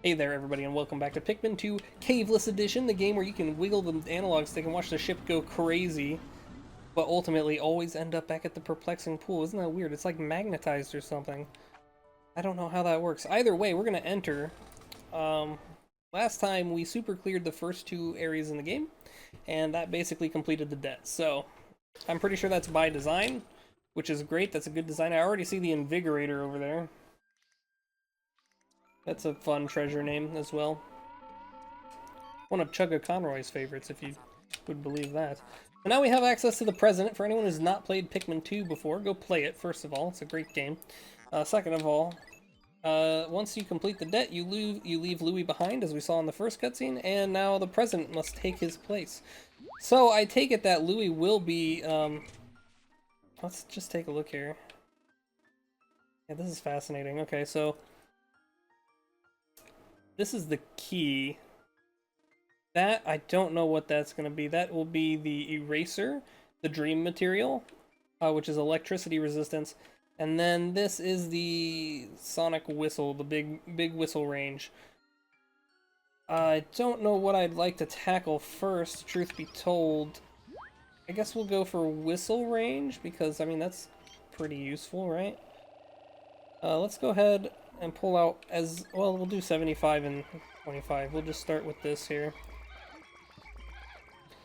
Hey there everybody and welcome back to Pikmin 2 Caveless Edition, the game where you can wiggle the analog stick and watch the ship go crazy, but ultimately always end up back at the Perplexing Pool. Isn't that weird? It's like magnetized or something. I don't know how that works. Either way, we're going to enter. Last time we super cleared the first two areas in the game, and that basically completed the debt. So, I'm pretty sure that's by design, which is great. That's a good design. I already see the Invigorator over there. That's a fun treasure name as well. One of Chugga Conroy's favorites, if you would believe that. And now we have access to the President. For anyone who's not played Pikmin 2 before, go play it, first of all. It's a great game. Second of all, once you complete the debt, you leave Louis behind, as we saw in the first cutscene, and now the President must take his place. So I take it that Louis will be... let's just take a look here. Yeah, this is fascinating. Okay, so... this is the key. That, I don't know what that's going to be. That will be the eraser, the dream material, which is electricity resistance. And then this is the sonic whistle, the big whistle range. I don't know what I'd like to tackle first, truth be told. I guess we'll go for whistle range, because, I mean, that's pretty useful, right? Let's go ahead and pull out as well. We'll do 75 and 25. We'll just start with this here.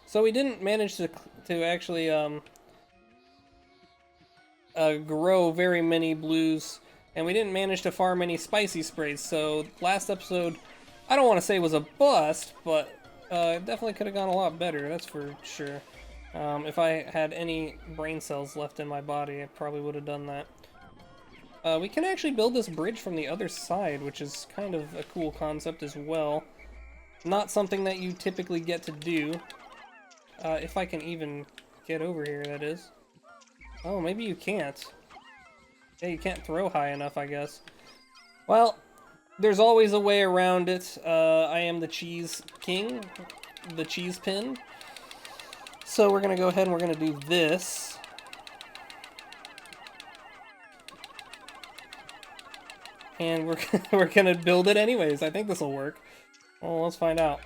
So we didn't manage to actually grow very many blues, and we didn't manage to farm any spicy sprays. So last episode, I don't want to say was a bust, but it definitely could have gone a lot better. That's for sure. If I had any brain cells left in my body, I probably would have done that. We can actually build this bridge from the other side, which is kind of a cool concept as well. Not something that you typically get to do. If I can even get over here, that is. Oh, maybe you can't. Yeah, you can't throw high enough, I guess. Well, there's always a way around it. I am the Cheese King, the Cheese Pin. So we're going to go ahead and we're going to do this. And we're gonna build it anyways. I think this will work. Well, let's find out.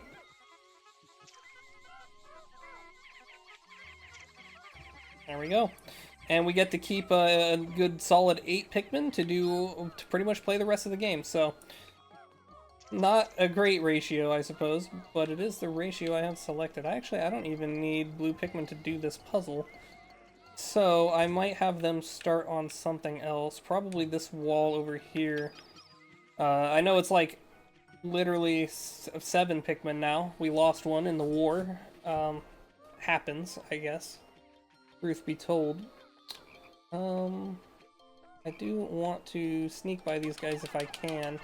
There we go. And we get to keep a good solid 8 Pikmin to pretty much play the rest of the game. So, not a great ratio, I suppose, but it is the ratio I have selected. I don't even need Blue Pikmin to do this puzzle. So, I might have them start on something else. Probably this wall over here. I know it's like literally 7 Pikmin now. We lost one in the war. Happens, I guess. Truth be told. I do want to sneak by these guys if I can.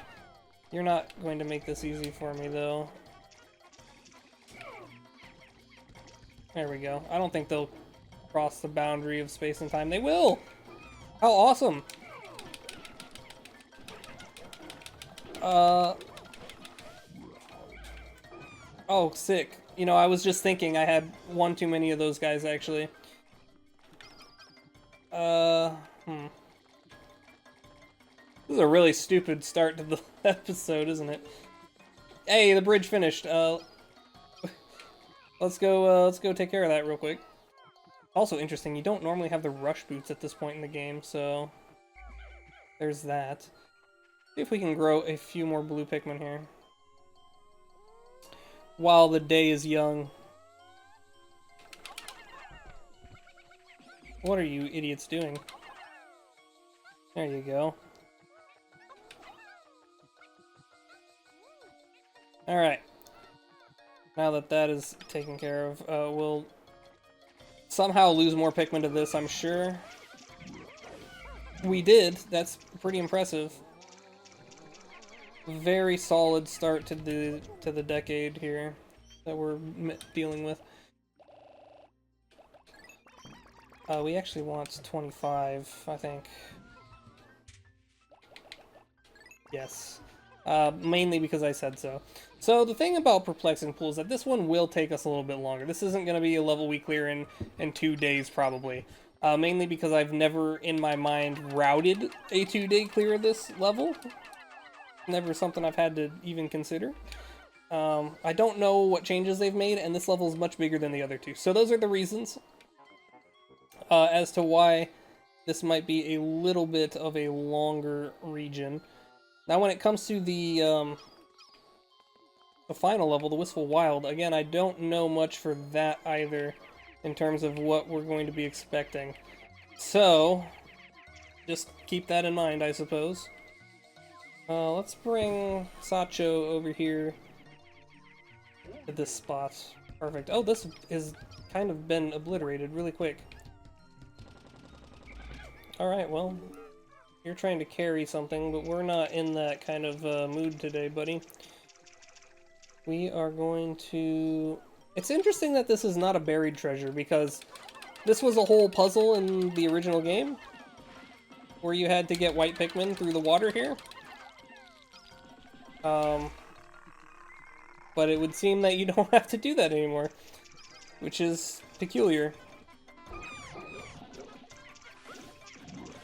You're not going to make this easy for me, though. There we go. I don't think they'll cross the boundary of space and time. They will! How awesome! Oh, sick. You know, I was just thinking I had one too many of those guys, actually. This is a really stupid start to the episode, isn't it? Hey, the bridge finished. Let's go take care of that real quick. Also interesting, you don't normally have the rush boots at this point in the game, so there's that. See if we can grow a few more blue Pikmin here while the day is young. What are you idiots doing? There you go. Alright. Now that that is taken care of, we'll somehow lose more Pikmin to this, I'm sure. We did. That's pretty impressive. Very solid start to the decade here that we're dealing with. We actually want 25, I think. Yes. Mainly because I said so. So the thing about Perplexing Pool is that this one will take us a little bit longer. This isn't going to be a level we clear in 2 days, probably. Mainly because I've never, in my mind, routed a 2-day clear of this level. Never something I've had to even consider. I don't know what changes they've made, and this level is much bigger than the other two. So those are the reasons as to why this might be a little bit of a longer region. Now when it comes to the final level, the Wistful Wild, again, I don't know much for that either in terms of what we're going to be expecting. So, just keep that in mind, I suppose. Let's bring Sacho over here to this spot. Perfect. Oh, this has kind of been obliterated really quick. Alright, well, you're trying to carry something, but we're not in that kind of mood today, buddy. We are going to... It's interesting that this is not a buried treasure, because this was a whole puzzle in the original game, where you had to get white Pikmin through the water here. But it would seem that you don't have to do that anymore, which is peculiar.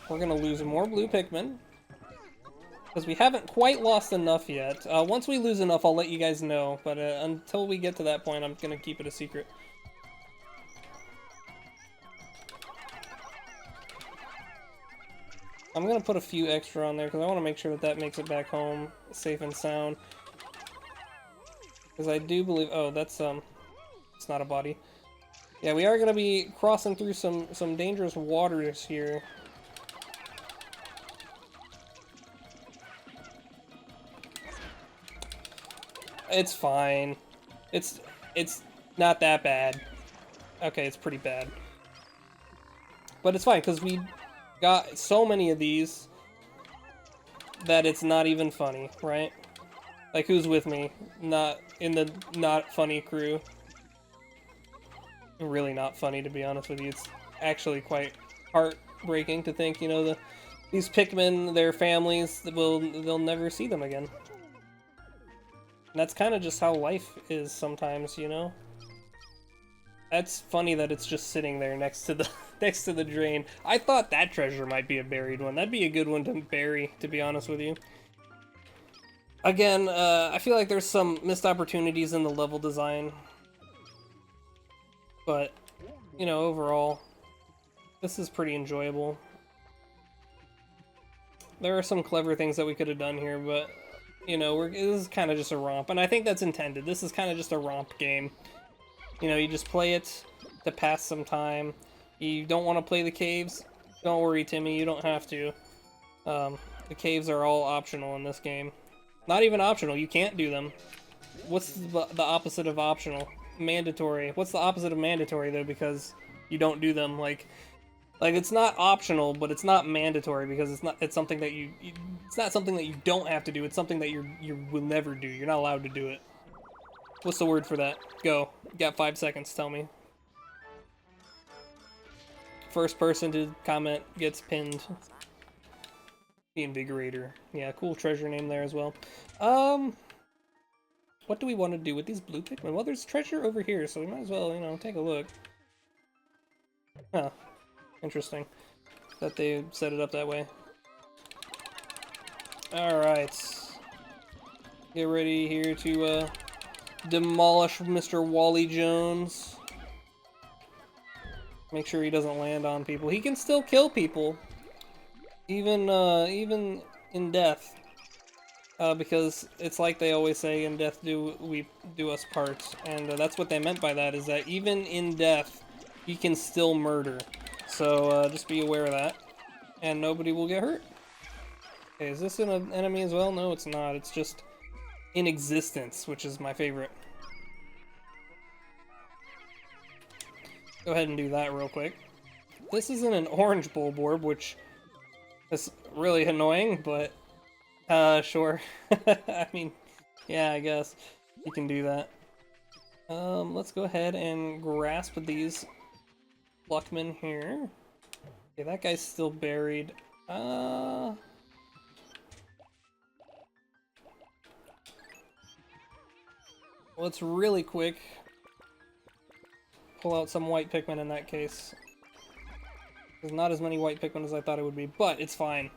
We're gonna lose more blue Pikmin, because we haven't quite lost enough yet. Once we lose enough, I'll let you guys know, but until we get to that point, I'm gonna keep it a secret. I'm gonna put a few extra on there, because I want to make sure that that makes it back home safe and sound. Because I do believe... Oh, that's, it's not a body. Yeah, we are gonna be crossing through some dangerous waters here. It's fine. It's not that bad. Okay, it's pretty bad. But it's fine, because we got so many of these that it's not even funny, right? Like, who's with me? Not in the not funny crew. Really not funny, to be honest with you. It's actually quite heartbreaking to think, you know, these Pikmin, their families, they'll never see them again. And that's kind of just how life is sometimes, you know? That's funny that it's just sitting there next to the next to the drain. I thought that treasure might be a buried one. That'd be a good one to bury, to be honest with you. Again, I feel like there's some missed opportunities in the level design. But, you know, overall, this is pretty enjoyable. There are some clever things that we could have done here, but, you know, this is kind of just a romp. And I think that's intended. This is kind of just a romp game. You know, you just play it to pass some time. You don't want to play the caves? Don't worry, Timmy, you don't have to. The caves are all optional in this game. Not even optional, you can't do them. What's the opposite of optional? Mandatory. What's the opposite of mandatory, though, because you don't do them? Like it's not optional, but it's not mandatory, because it's something that it's not something that you don't have to do, it's something that you will never do. You're not allowed to do it. What's the word for that? Go. You got 5 seconds, tell me. First person to comment gets pinned. The Invigorator. Yeah, cool treasure name there as well. What do we want to do with these blue Pikmin? Well, there's treasure over here, so we might as well, you know, take a look. Huh. Interesting that they set it up that way. Alright. Get ready here to, demolish Mr. Wally Jones. Make sure he doesn't land on people. He can still kill people. Even in death. Because it's like they always say, in death we do us part. And that's what they meant by that, is that even in death, he can still murder. So just be aware of that. And nobody will get hurt. Okay, is this an enemy as well? No, it's not. It's just in existence, which is my favorite. Go ahead and do that real quick. This isn't an orange Bulborb, which is really annoying, but sure. I mean, yeah, I guess you can do that. Let's go ahead and grasp these Pluckmen here. Okay, that guy's still buried. Let's really quick pull out some white Pikmin in that case. There's not as many white Pikmin as I thought it would be, but it's fine.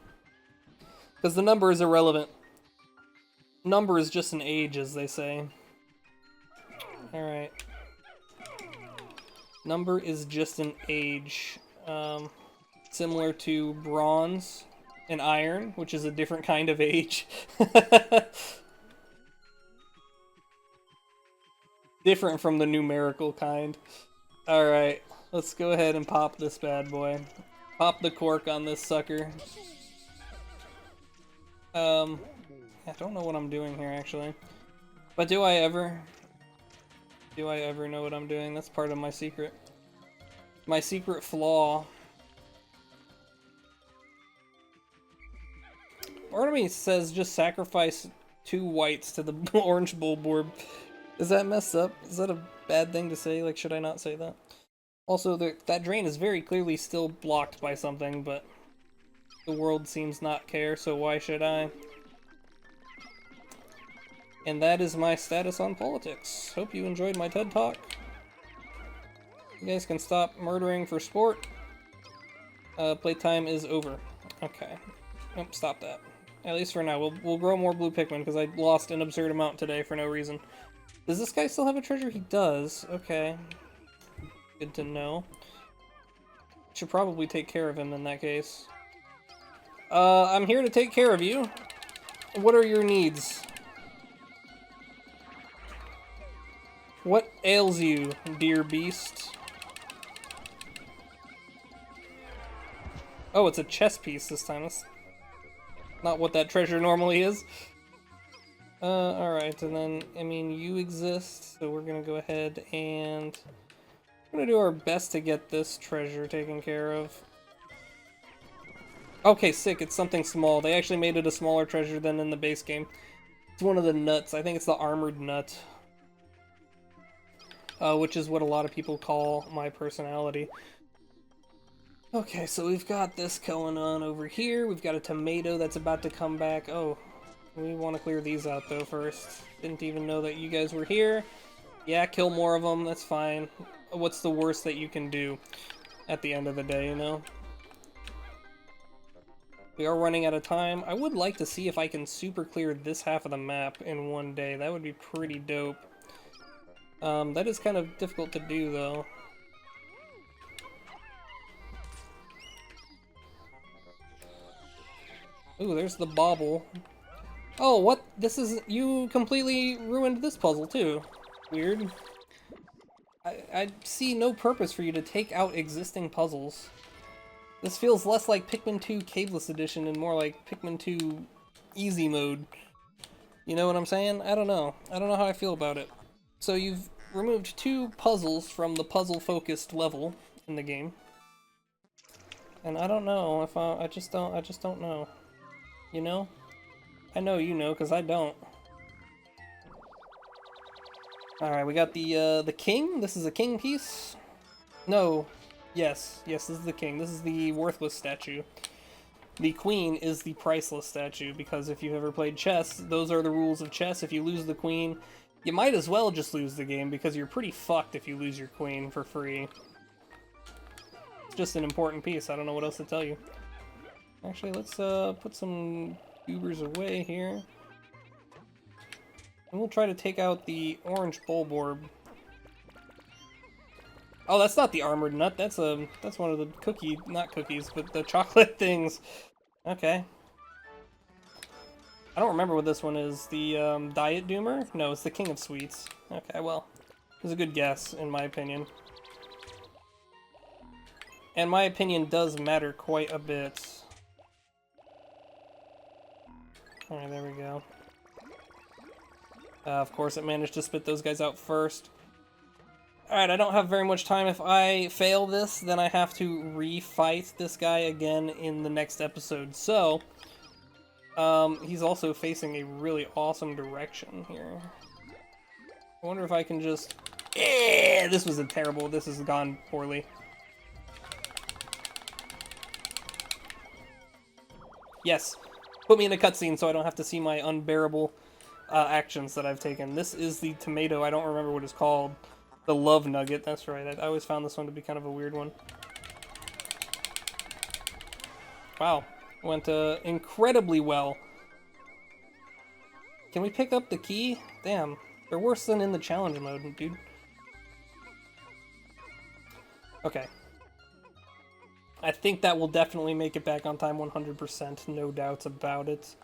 Because the number is irrelevant. Number is just an age, as they say. Alright. Number is just an age. Similar to bronze and iron, which is a different kind of age. Different from the numerical kind. Alright, let's go ahead and pop this bad boy. Pop the cork on this sucker. I don't know what I'm doing here, actually. But do I ever? Do I ever know what I'm doing? That's part of my secret. My secret flaw. Part of me says just sacrifice 2 whites to the orange bulborb. Is that messed up? Is that a bad thing to say? Like, should I not say that? Also, that drain is very clearly still blocked by something, but the world seems not care, so why should I? And that is my status on politics. Hope you enjoyed my TED Talk. You guys can stop murdering for sport. Playtime is over. Okay. Nope, stop that. At least for now. We'll grow more blue Pikmin, because I lost an absurd amount today for no reason. Does this guy still have a treasure? He does. Okay. Good to know. Should probably take care of him in that case. I'm here to take care of you. What are your needs? What ails you, dear beast? Oh, it's a chess piece this time. That's not what that treasure normally is. Alright, and then, I mean, you exist, so we're gonna go ahead and we're gonna do our best to get this treasure taken care of. Okay, sick, it's something small. They actually made it a smaller treasure than in the base game. It's one of the nuts. I think it's the armored nut. Which is what a lot of people call my personality. Okay, so we've got this going on over here. We've got a tomato that's about to come back. Oh, we want to clear these out, though, first. Didn't even know that you guys were here. Yeah, kill more of them, that's fine. What's the worst that you can do at the end of the day, you know? We are running out of time. I would like to see if I can super clear this half of the map in one day. That would be pretty dope. That is kind of difficult to do, though. Ooh, there's the bauble. Oh, what? This is... You completely ruined this puzzle, too. Weird. I see no purpose for you to take out existing puzzles. This feels less like Pikmin 2 Caveless Edition and more like Pikmin 2 Easy Mode. You know what I'm saying? I don't know. I don't know how I feel about it. So you've removed 2 puzzles from the puzzle-focused level in the game. And I don't know if I just don't know. You know? I know you know, because I don't. Alright, we got the king. This is a king piece. No. Yes, this is the king. This is the worthless statue. The queen is the priceless statue, because if you've ever played chess, those are the rules of chess. If you lose the queen, you might as well just lose the game, because you're pretty fucked if you lose your queen for free. It's just an important piece. I don't know what else to tell you. Actually, let's put some goobers away here. And we'll try to take out the orange bulborb. Oh, that's not the armored nut. That's one of the not cookies, but the chocolate things. Okay. I don't remember what this one is. The Diet Doomer? No, it's the King of Sweets. Okay, well, it was a good guess, in my opinion. And my opinion does matter quite a bit. Alright, there we go. Of course, it managed to spit those guys out first. Alright, I don't have very much time. If I fail this, then I have to re-fight this guy again in the next episode. So, he's also facing a really awesome direction here. I wonder if I can just... This was terrible. This has gone poorly. Yes. Put me in a cutscene so I don't have to see my unbearable actions that I've taken. This is the tomato. I don't remember what it's called. The love nugget. That's right. I always found this one to be kind of a weird one. Wow. Went incredibly well. Can we pick up the key? Damn, they're worse than in the challenge mode, dude. Okay. I think that will definitely make it back on time 100%, no doubts about it.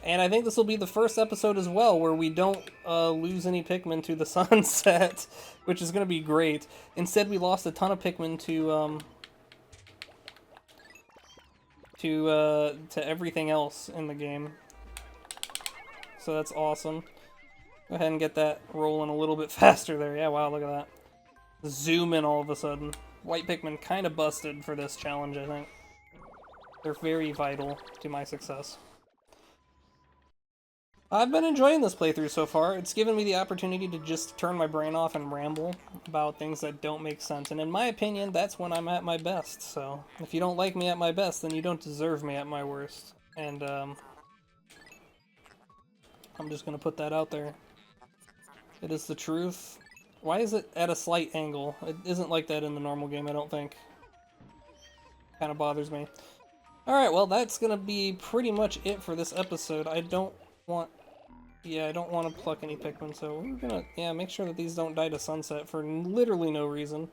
And I think this will be the first episode as well where we don't lose any Pikmin to the sunset, which is going to be great. Instead, we lost a ton of Pikmin to everything else in the game. So that's awesome. Go ahead and get that rolling a little bit faster there. Yeah, wow, look at that. Zoom in all of a sudden. White Pikmin kind of busted for this challenge, I think. They're very vital to my success. I've been enjoying this playthrough so far. It's given me the opportunity to just turn my brain off and ramble about things that don't make sense. And in my opinion, that's when I'm at my best. So if you don't like me at my best, then you don't deserve me at my worst. And I'm just going to put that out there. It is the truth. Why is it at a slight angle? It isn't like that in the normal game, I don't think. Kind of bothers me. Alright, well, that's going to be pretty much it for this episode. I don't want to pluck any Pikmin, so we're gonna, make sure that these don't die to sunset for literally no reason.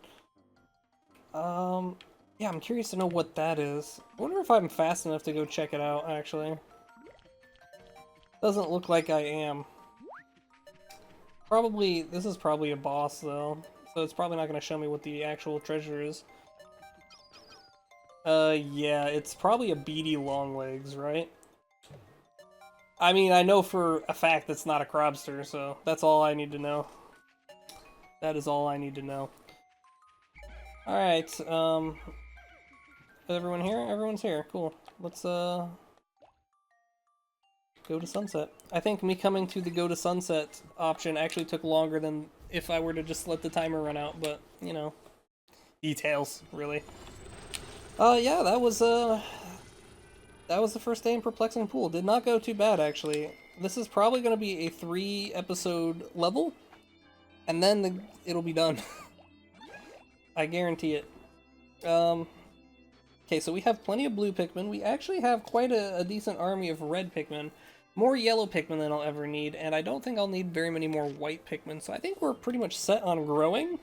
Yeah, I'm curious to know what that is. I wonder if I'm fast enough to go check it out, actually. Doesn't look like I am. This is probably a boss, though, so it's probably not gonna show me what the actual treasure is. Yeah, it's probably a beady longlegs, right? I mean, I know for a fact that's not a Crobster, so that's all I need to know. That is all I need to know. Alright, is everyone here? Everyone's here, cool. Let's, go to sunset. I think me coming to the go to sunset option actually took longer than if I were to just let the timer run out, but, you know, details, really. Yeah, that was the first day in Perplexing Pool. Did not go too bad, actually. This is probably going to be a 3-episode level, and then it'll be done. I guarantee it. Okay, so we have plenty of blue Pikmin. We actually have quite a decent army of red Pikmin. More yellow Pikmin than I'll ever need, and I don't think I'll need very many more white Pikmin, so I think we're pretty much set on growing.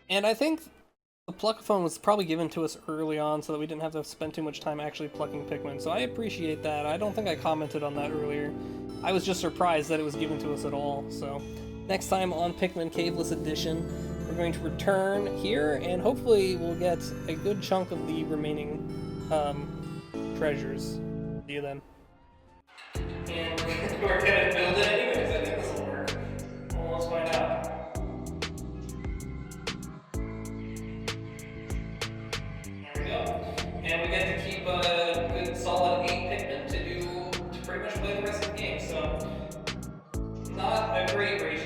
And I think the Pluckaphone was probably given to us early on so that we didn't have to spend too much time actually plucking Pikmin, so I appreciate that. I don't think I commented on that earlier. I was just surprised that it was given to us at all, so next time on Pikmin Caveless Edition, we're going to return here, and hopefully we'll get a good chunk of the remaining treasures. See you then. And we're gonna build it anyways. I think this will work. Well, let's find out. There we go. And we get to keep a good solid 8 Pikmin to pretty much play the rest of the game. So, not a great ratio.